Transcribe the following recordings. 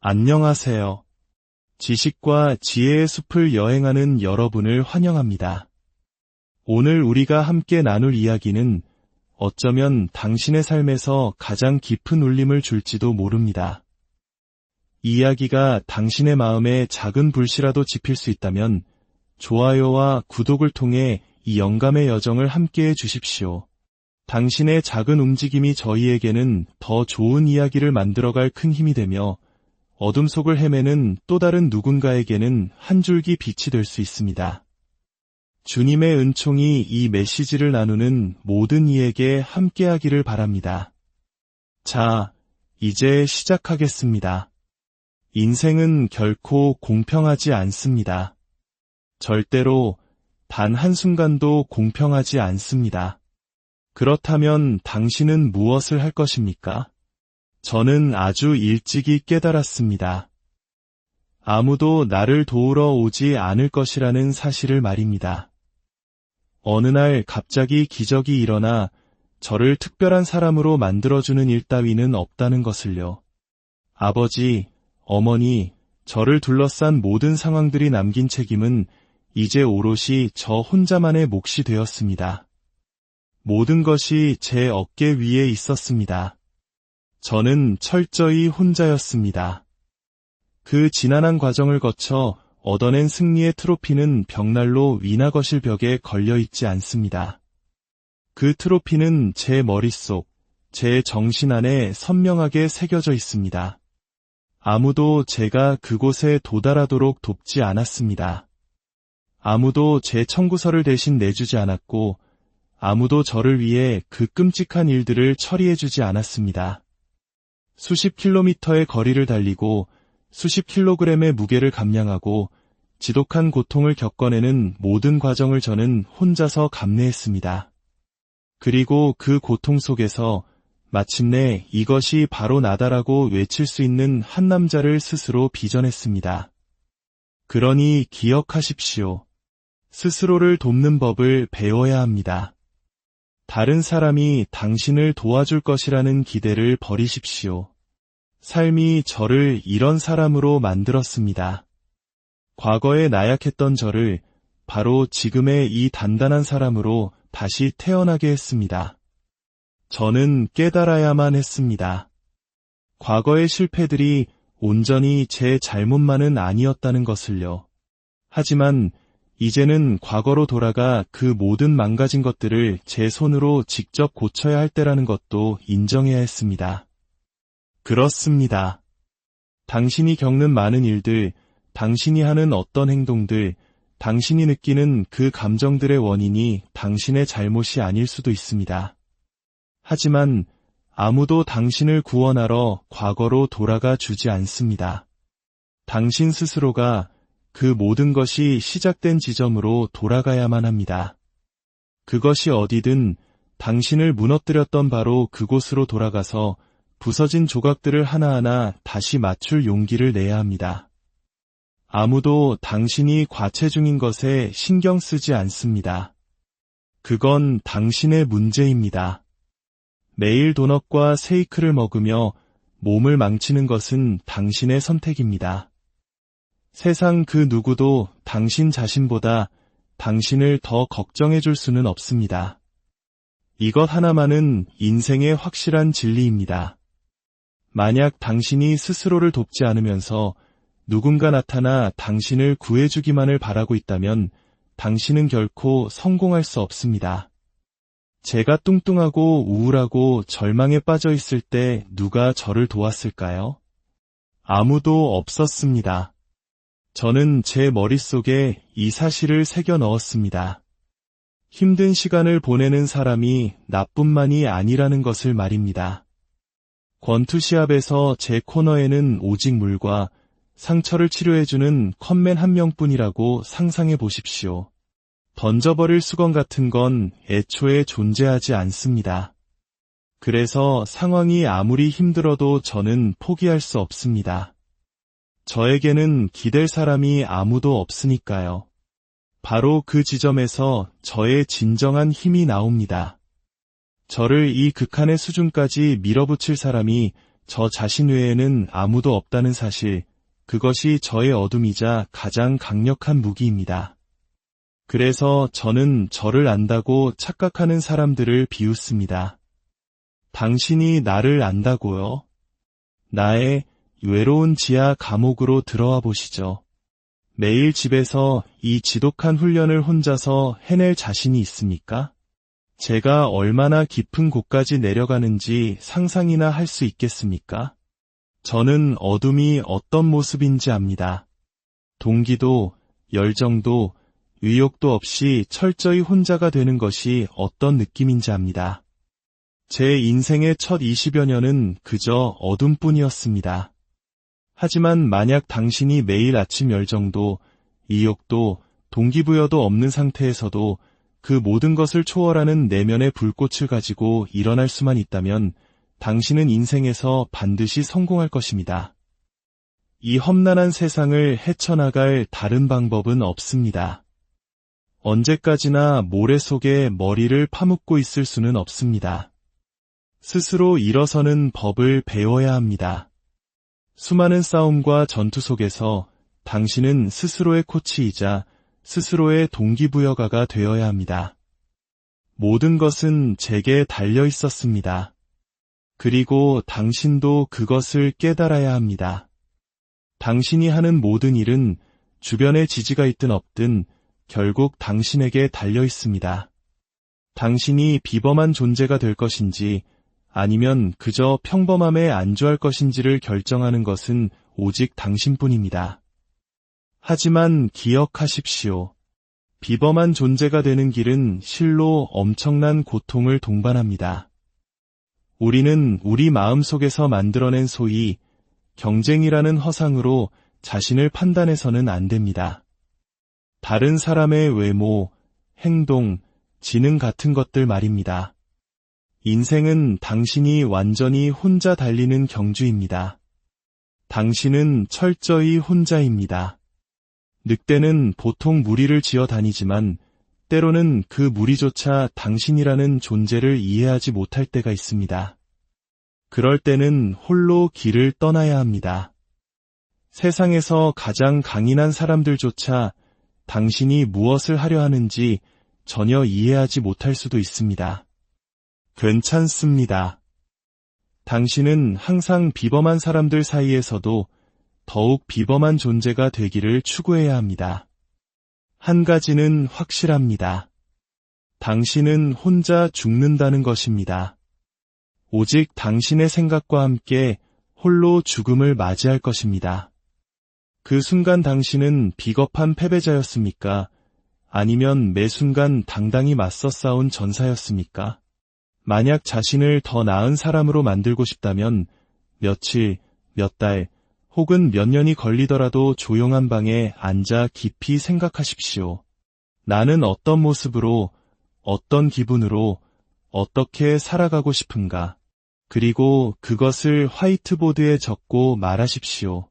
안녕하세요. 지식과 지혜의 숲을 여행하는 여러분을 환영합니다. 오늘 우리가 함께 나눌 이야기는 어쩌면 당신의 삶에서 가장 깊은 울림을 줄지도 모릅니다. 이 이야기가 당신의 마음에 작은 불씨라도 지필 수 있다면 좋아요와 구독을 통해 이 영감의 여정을 함께해 주십시오. 당신의 작은 움직임이 저희에게는 더 좋은 이야기를 만들어갈 큰 힘이 되며 어둠 속을 헤매는 또 다른 누군가에게는 한 줄기 빛이 될 수 있습니다. 주님의 은총이 이 메시지를 나누는 모든 이에게 함께하기를 바랍니다. 자, 이제 시작하겠습니다. 인생은 결코 공평하지 않습니다. 절대로 단 한순간도 공평하지 않습니다. 그렇다면 당신은 무엇을 할 것입니까? 저는 아주 일찍이 깨달았습니다. 아무도 나를 도우러 오지 않을 것이라는 사실을 말입니다. 어느 날 갑자기 기적이 일어나 저를 특별한 사람으로 만들어주는 일 따위는 없다는 것을요. 아버지, 어머니, 저를 둘러싼 모든 상황들이 남긴 책임은 이제 오롯이 저 혼자만의 몫이 되었습니다. 모든 것이 제 어깨 위에 있었습니다. 저는 철저히 혼자였습니다. 그 지난한 과정을 거쳐 얻어낸 승리의 트로피는 벽난로 위나 거실 벽에 걸려있지 않습니다. 그 트로피는 제 머릿속, 제 정신 안에 선명하게 새겨져 있습니다. 아무도 제가 그곳에 도달하도록 돕지 않았습니다. 아무도 제 청구서를 대신 내주지 않았고 아무도 저를 위해 그 끔찍한 일들을 처리해주지 않았습니다. 수십 킬로미터의 거리를 달리고 수십 킬로그램의 무게를 감량하고 지독한 고통을 겪어내는 모든 과정을 저는 혼자서 감내했습니다. 그리고 그 고통 속에서 마침내 이것이 바로 나다라고 외칠 수 있는 한 남자를 스스로 빚어냈습니다. 그러니 기억하십시오. 스스로를 돕는 법을 배워야 합니다. 다른 사람이 당신을 도와줄 것이라는 기대를 버리십시오. 삶이 저를 이런 사람으로 만들었습니다. 과거에 나약했던 저를 바로 지금의 이 단단한 사람으로 다시 태어나게 했습니다. 저는 깨달아야만 했습니다. 과거의 실패들이 온전히 제 잘못만은 아니었다는 것을요. 하지만 이제는 과거로 돌아가 그 모든 망가진 것들을 제 손으로 직접 고쳐야 할 때라는 것도 인정해야 했습니다. 그렇습니다. 당신이 겪는 많은 일들, 당신이 하는 어떤 행동들, 당신이 느끼는 그 감정들의 원인이 당신의 잘못이 아닐 수도 있습니다. 하지만 아무도 당신을 구원하러 과거로 돌아가 주지 않습니다. 당신 스스로가 그 모든 것이 시작된 지점으로 돌아가야만 합니다. 그것이 어디든 당신을 무너뜨렸던 바로 그곳으로 돌아가서 부서진 조각들을 하나하나 다시 맞출 용기를 내야 합니다. 아무도 당신이 과체중인 것에 신경 쓰지 않습니다. 그건 당신의 문제입니다. 매일 도넛과 세이크를 먹으며 몸을 망치는 것은 당신의 선택입니다. 세상 그 누구도 당신 자신보다 당신을 더 걱정해 줄 수는 없습니다. 이것 하나만은 인생의 확실한 진리입니다. 만약 당신이 스스로를 돕지 않으면서 누군가 나타나 당신을 구해주기만을 바라고 있다면 당신은 결코 성공할 수 없습니다. 제가 뚱뚱하고 우울하고 절망에 빠져 있을 때 누가 저를 도왔을까요? 아무도 없었습니다. 저는 제 머릿속에 이 사실을 새겨 넣었습니다. 힘든 시간을 보내는 사람이 나뿐만이 아니라는 것을 말입니다. 권투시합에서 제 코너에는 오직 물과 상처를 치료해주는 컷맨 한 명뿐이라고 상상해 보십시오. 던져버릴 수건 같은 건 애초에 존재하지 않습니다. 그래서 상황이 아무리 힘들어도 저는 포기할 수 없습니다. 저에게는 기댈 사람이 아무도 없으니까요. 바로 그 지점에서 저의 진정한 힘이 나옵니다. 저를 이 극한의 수준까지 밀어붙일 사람이 저 자신 외에는 아무도 없다는 사실, 그것이 저의 어둠이자 가장 강력한 무기입니다. 그래서 저는 저를 안다고 착각하는 사람들을 비웃습니다. 당신이 나를 안다고요? 나의 외로운 지하 감옥으로 들어와 보시죠. 매일 집에서 이 지독한 훈련을 혼자서 해낼 자신이 있습니까? 제가 얼마나 깊은 곳까지 내려가는지 상상이나 할 수 있겠습니까? 저는 어둠이 어떤 모습인지 압니다. 동기도, 열정도, 의욕도 없이 철저히 혼자가 되는 것이 어떤 느낌인지 압니다. 제 인생의 첫 20여 년은 그저 어둠뿐이었습니다. 하지만 만약 당신이 매일 아침 열정도, 의욕도, 동기부여도 없는 상태에서도 그 모든 것을 초월하는 내면의 불꽃을 가지고 일어날 수만 있다면 당신은 인생에서 반드시 성공할 것입니다. 이 험난한 세상을 헤쳐나갈 다른 방법은 없습니다. 언제까지나 모래 속에 머리를 파묻고 있을 수는 없습니다. 스스로 일어서는 법을 배워야 합니다. 수많은 싸움과 전투 속에서 당신은 스스로의 코치이자 스스로의 동기부여가가 되어야 합니다. 모든 것은 제게 달려 있었습니다. 그리고 당신도 그것을 깨달아야 합니다. 당신이 하는 모든 일은 주변에 지지가 있든 없든 결국 당신에게 달려 있습니다. 당신이 비범한 존재가 될 것인지 아니면 그저 평범함에 안주할 것인지를 결정하는 것은 오직 당신뿐입니다. 하지만 기억하십시오. 비범한 존재가 되는 길은 실로 엄청난 고통을 동반합니다. 우리는 우리 마음속에서 만들어낸 소위 경쟁이라는 허상으로 자신을 판단해서는 안 됩니다. 다른 사람의 외모, 행동, 지능 같은 것들 말입니다. 인생은 당신이 완전히 혼자 달리는 경주입니다. 당신은 철저히 혼자입니다. 늑대는 보통 무리를 지어 다니지만 때로는 그 무리조차 당신이라는 존재를 이해하지 못할 때가 있습니다. 그럴 때는 홀로 길을 떠나야 합니다. 세상에서 가장 강인한 사람들조차 당신이 무엇을 하려 하는지 전혀 이해하지 못할 수도 있습니다. 괜찮습니다. 당신은 항상 비범한 사람들 사이에서도 더욱 비범한 존재가 되기를 추구해야 합니다. 한 가지는 확실합니다. 당신은 혼자 죽는다는 것입니다. 오직 당신의 생각과 함께 홀로 죽음을 맞이할 것입니다. 그 순간 당신은 비겁한 패배자였습니까? 아니면 매 순간 당당히 맞서 싸운 전사였습니까? 만약 자신을 더 나은 사람으로 만들고 싶다면 며칠, 몇 달, 혹은 몇 년이 걸리더라도 조용한 방에 앉아 깊이 생각하십시오. 나는 어떤 모습으로, 어떤 기분으로, 어떻게 살아가고 싶은가? 그리고 그것을 화이트보드에 적고 말하십시오.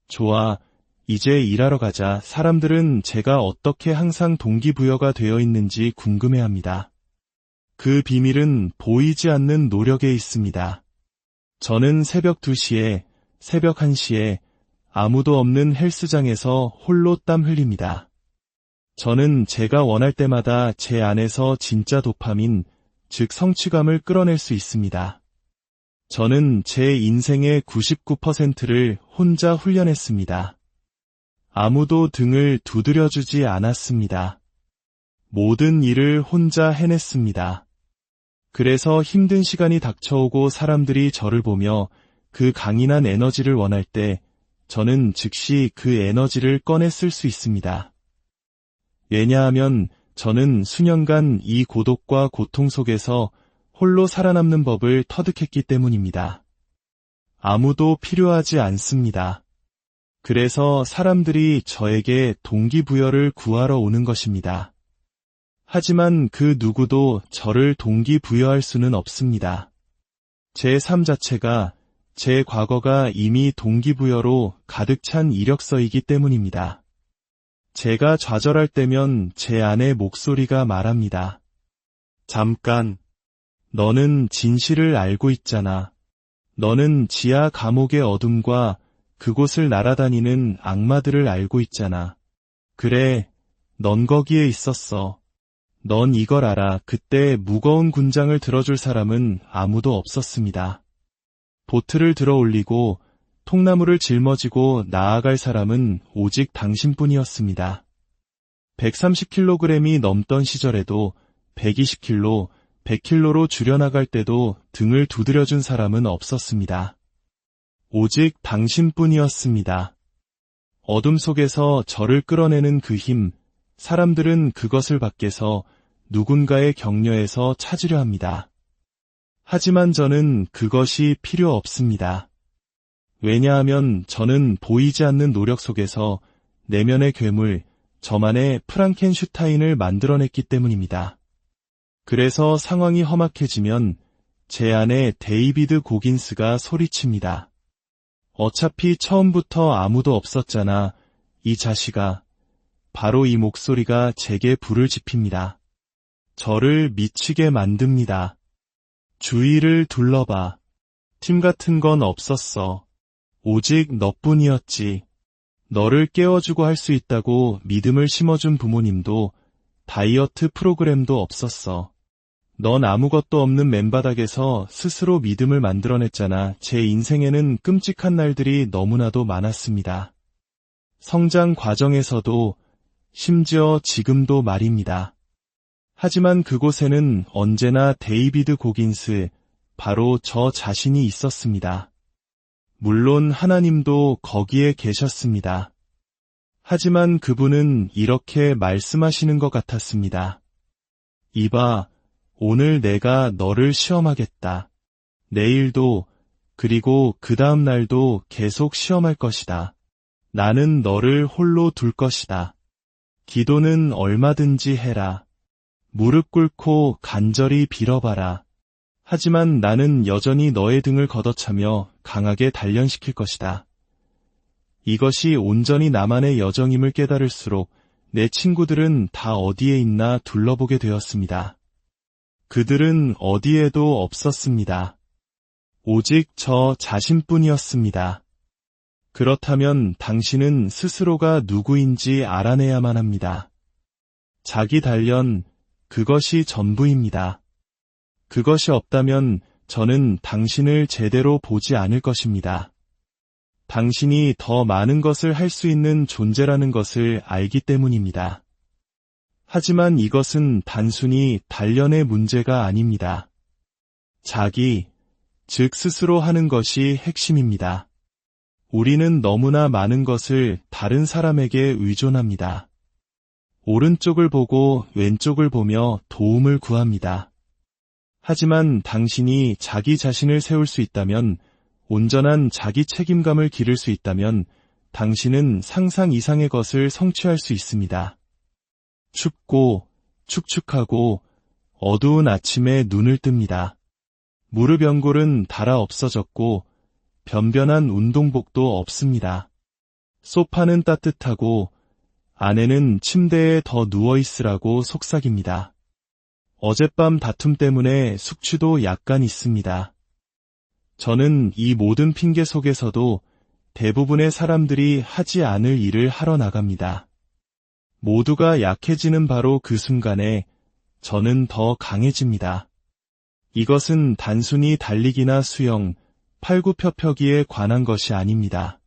좋아, 이제 일하러 가자. 사람들은 제가 어떻게 항상 동기부여가 되어 있는지 궁금해합니다. 그 비밀은 보이지 않는 노력에 있습니다. 저는 새벽 2시에, 새벽 1시에 아무도 없는 헬스장에서 홀로 땀 흘립니다. 저는 제가 원할 때마다 제 안에서 진짜 도파민, 즉 성취감을 끌어낼 수 있습니다. 저는 제 인생의 99%를 혼자 훈련했습니다. 아무도 등을 두드려주지 않았습니다. 모든 일을 혼자 해냈습니다. 그래서 힘든 시간이 닥쳐오고 사람들이 저를 보며 그 강인한 에너지를 원할 때 저는 즉시 그 에너지를 꺼내 쓸 수 있습니다. 왜냐하면 저는 수년간 이 고독과 고통 속에서 홀로 살아남는 법을 터득했기 때문입니다. 아무도 필요하지 않습니다. 그래서 사람들이 저에게 동기부여를 구하러 오는 것입니다. 하지만 그 누구도 저를 동기부여할 수는 없습니다. 제 삶 자체가, 제 과거가 이미 동기부여로 가득 찬 이력서이기 때문입니다. 제가 좌절할 때면 제 안의 목소리가 말합니다. 잠깐, 너는 진실을 알고 있잖아. 너는 지하 감옥의 어둠과 그곳을 날아다니는 악마들을 알고 있잖아. 그래, 넌 거기에 있었어. 넌 이걸 알아. 그때 무거운 군장을 들어줄 사람은 아무도 없었습니다. 보트를 들어 올리고 통나무를 짊어지고 나아갈 사람은 오직 당신뿐이었습니다. 130kg이 넘던 시절에도 120kg, 100kg로 줄여나갈 때도 등을 두드려준 사람은 없었습니다. 오직 당신뿐이었습니다. 어둠 속에서 저를 끌어내는 그 힘, 사람들은 그것을 밖에서 누군가의 격려에서 찾으려 합니다. 하지만 저는 그것이 필요 없습니다. 왜냐하면 저는 보이지 않는 노력 속에서 내면의 괴물, 저만의 프랑켄슈타인을 만들어냈기 때문입니다. 그래서 상황이 험악해지면 제 안에 데이비드 고긴스가 소리칩니다. 어차피 처음부터 아무도 없었잖아, 이 자식아. 바로 이 목소리가 제게 불을 지핍니다. 저를 미치게 만듭니다. 주위를 둘러봐. 팀 같은 건 없었어. 오직 너뿐이었지. 너를 깨워주고 할 수 있다고 믿음을 심어준 부모님도 다이어트 프로그램도 없었어. 넌 아무것도 없는 맨바닥에서 스스로 믿음을 만들어냈잖아. 제 인생에는 끔찍한 날들이 너무나도 많았습니다. 성장 과정에서도 심지어 지금도 말입니다. 하지만 그곳에는 언제나 데이비드 고긴스, 바로 저 자신이 있었습니다. 물론 하나님도 거기에 계셨습니다. 하지만 그분은 이렇게 말씀하시는 것 같았습니다. 이봐, 오늘 내가 너를 시험하겠다. 내일도, 그리고 그 다음 날도 계속 시험할 것이다. 나는 너를 홀로 둘 것이다. 기도는 얼마든지 해라. 무릎 꿇고 간절히 빌어봐라. 하지만 나는 여전히 너의 등을 걷어차며 강하게 단련시킬 것이다. 이것이 온전히 나만의 여정임을 깨달을수록 내 친구들은 다 어디에 있나 둘러보게 되었습니다. 그들은 어디에도 없었습니다. 오직 저 자신뿐이었습니다. 그렇다면 당신은 스스로가 누구인지 알아내야만 합니다. 자기 단련, 그것이 전부입니다. 그것이 없다면 저는 당신을 제대로 보지 않을 것입니다. 당신이 더 많은 것을 할 수 있는 존재라는 것을 알기 때문입니다. 하지만 이것은 단순히 단련의 문제가 아닙니다. 자기, 즉 스스로 하는 것이 핵심입니다. 우리는 너무나 많은 것을 다른 사람에게 의존합니다. 오른쪽을 보고 왼쪽을 보며 도움을 구합니다. 하지만 당신이 자기 자신을 세울 수 있다면, 온전한 자기 책임감을 기를 수 있다면 당신은 상상 이상의 것을 성취할 수 있습니다. 춥고 축축하고 어두운 아침에 눈을 뜹니다. 무릎 연골은 닳아 없어졌고 변변한 운동복도 없습니다. 소파는 따뜻하고 아내는 침대에 더 누워있으라고 속삭입니다. 어젯밤 다툼 때문에 숙취도 약간 있습니다. 저는 이 모든 핑계 속에서도 대부분의 사람들이 하지 않을 일을 하러 나갑니다. 모두가 약해지는 바로 그 순간에 저는 더 강해집니다. 이것은 단순히 달리기나 수영, 팔굽혀펴기에 관한 것이 아닙니다.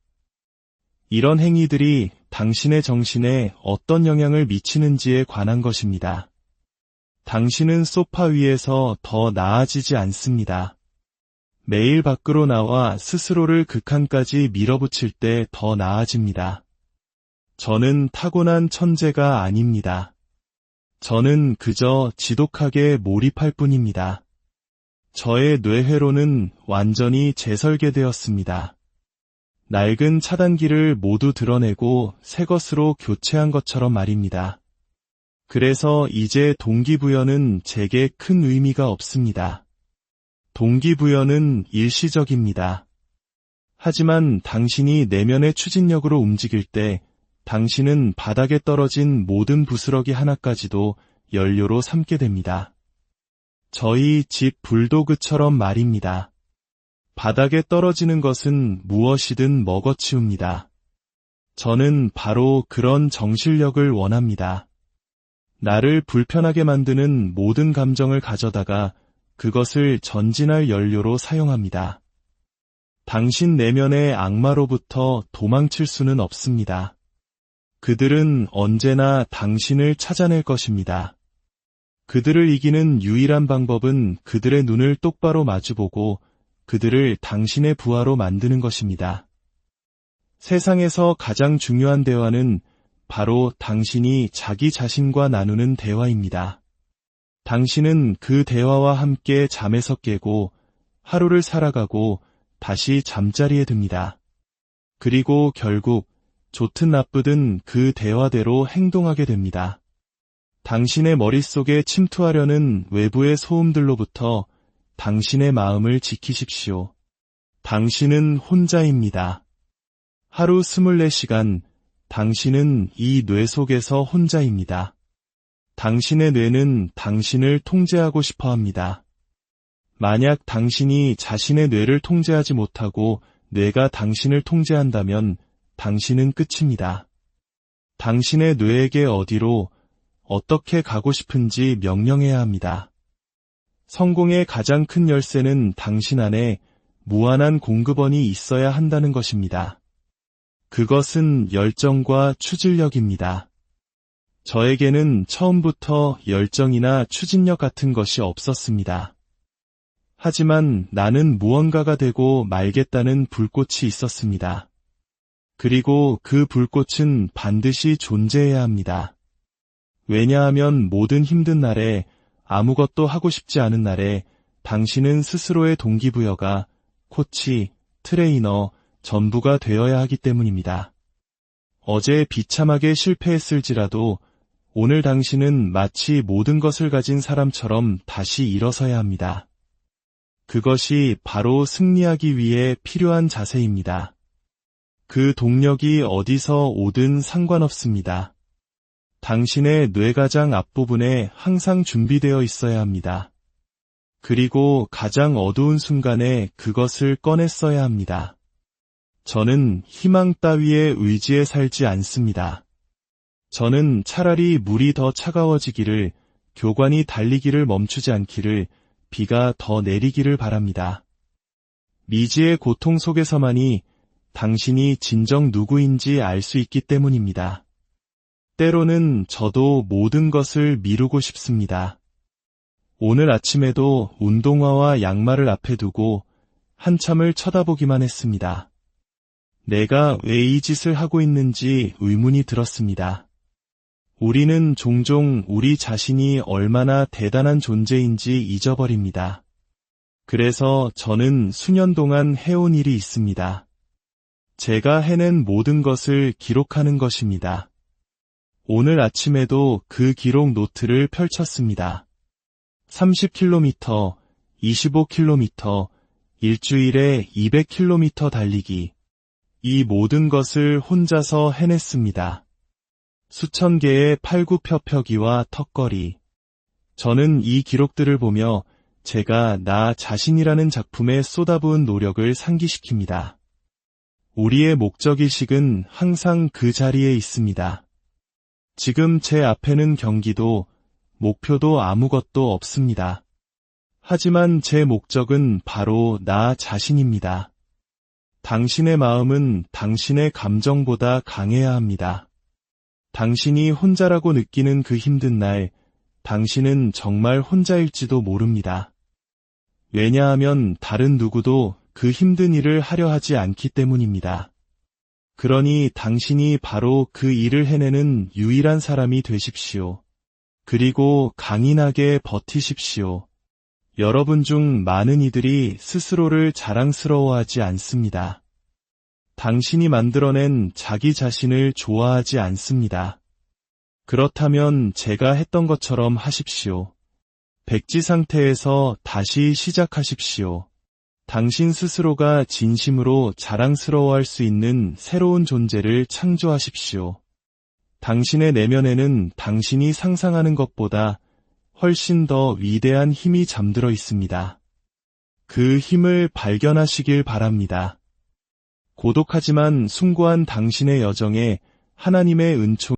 이런 행위들이 당신의 정신에 어떤 영향을 미치는지에 관한 것입니다. 당신은 소파 위에서 더 나아지지 않습니다. 매일 밖으로 나와 스스로를 극한까지 밀어붙일 때 더 나아집니다. 저는 타고난 천재가 아닙니다. 저는 그저 지독하게 몰입할 뿐입니다. 저의 뇌회로는 완전히 재설계되었습니다. 낡은 차단기를 모두 드러내고 새 것으로 교체한 것처럼 말입니다. 그래서 이제 동기부여는 제게 큰 의미가 없습니다. 동기부여는 일시적입니다. 하지만 당신이 내면의 추진력으로 움직일 때 당신은 바닥에 떨어진 모든 부스러기 하나까지도 연료로 삼게 됩니다. 저희 집 불도그처럼 말입니다. 바닥에 떨어지는 것은 무엇이든 먹어치웁니다. 저는 바로 그런 정신력을 원합니다. 나를 불편하게 만드는 모든 감정을 가져다가 그것을 전진할 연료로 사용합니다. 당신 내면의 악마로부터 도망칠 수는 없습니다. 그들은 언제나 당신을 찾아낼 것입니다. 그들을 이기는 유일한 방법은 그들의 눈을 똑바로 마주보고 그들을 당신의 부하로 만드는 것입니다. 세상에서 가장 중요한 대화는 바로 당신이 자기 자신과 나누는 대화입니다. 당신은 그 대화와 함께 잠에서 깨고 하루를 살아가고 다시 잠자리에 듭니다. 그리고 결국 좋든 나쁘든 그 대화대로 행동하게 됩니다. 당신의 머릿속에 침투하려는 외부의 소음들로부터 당신의 마음을 지키십시오. 당신은 혼자입니다. 하루 24시간 당신은 이 뇌 속에서 혼자입니다. 당신의 뇌는 당신을 통제하고 싶어 합니다. 만약 당신이 자신의 뇌를 통제하지 못하고 뇌가 당신을 통제한다면 당신은 끝입니다. 당신의 뇌에게 어디로, 어떻게 가고 싶은지 명령해야 합니다. 성공의 가장 큰 열쇠는 당신 안에 무한한 공급원이 있어야 한다는 것입니다. 그것은 열정과 추진력입니다. 저에게는 처음부터 열정이나 추진력 같은 것이 없었습니다. 하지만 나는 무언가가 되고 말겠다는 불꽃이 있었습니다. 그리고 그 불꽃은 반드시 존재해야 합니다. 왜냐하면 모든 힘든 날에, 아무것도 하고 싶지 않은 날에 당신은 스스로의 동기부여가 코치, 트레이너, 전부가 되어야 하기 때문입니다. 어제 비참하게 실패했을지라도 오늘 당신은 마치 모든 것을 가진 사람처럼 다시 일어서야 합니다. 그것이 바로 승리하기 위해 필요한 자세입니다. 그 동력이 어디서 오든 상관없습니다. 당신의 뇌가장 앞부분에 항상 준비되어 있어야 합니다. 그리고 가장 어두운 순간에 그것을 꺼내 써야 합니다. 저는 희망 따위에 의지해 살지 않습니다. 저는 차라리 물이 더 차가워지기를, 교관이 달리기를 멈추지 않기를, 비가 더 내리기를 바랍니다. 미지의 고통 속에서만이 당신이 진정 누구인지 알 수 있기 때문입니다. 때로는 저도 모든 것을 미루고 싶습니다. 오늘 아침에도 운동화와 양말을 앞에 두고 한참을 쳐다보기만 했습니다. 내가 왜 이 짓을 하고 있는지 의문이 들었습니다. 우리는 종종 우리 자신이 얼마나 대단한 존재인지 잊어버립니다. 그래서 저는 수년 동안 해온 일이 있습니다. 제가 해낸 모든 것을 기록하는 것입니다. 오늘 아침에도 그 기록 노트를 펼쳤습니다. 30km, 25km, 일주일에 200km 달리기. 이 모든 것을 혼자서 해냈습니다. 수천 개의 팔굽혀펴기와 턱걸이. 저는 이 기록들을 보며 제가 나 자신이라는 작품에 쏟아부은 노력을 상기시킵니다. 우리의 목적의식은 항상 그 자리에 있습니다. 지금 제 앞에는 경기도, 목표도 아무것도 없습니다. 하지만 제 목적은 바로 나 자신입니다. 당신의 마음은 당신의 감정보다 강해야 합니다. 당신이 혼자라고 느끼는 그 힘든 날, 당신은 정말 혼자일지도 모릅니다. 왜냐하면 다른 누구도 그 힘든 일을 하려 하지 않기 때문입니다. 그러니 당신이 바로 그 일을 해내는 유일한 사람이 되십시오. 그리고 강인하게 버티십시오. 여러분 중 많은 이들이 스스로를 자랑스러워하지 않습니다. 당신이 만들어낸 자기 자신을 좋아하지 않습니다. 그렇다면 제가 했던 것처럼 하십시오. 백지 상태에서 다시 시작하십시오. 당신 스스로가 진심으로 자랑스러워할 수 있는 새로운 존재를 창조하십시오. 당신의 내면에는 당신이 상상하는 것보다 훨씬 더 위대한 힘이 잠들어 있습니다. 그 힘을 발견하시길 바랍니다. 고독하지만 숭고한 당신의 여정에 하나님의 은총이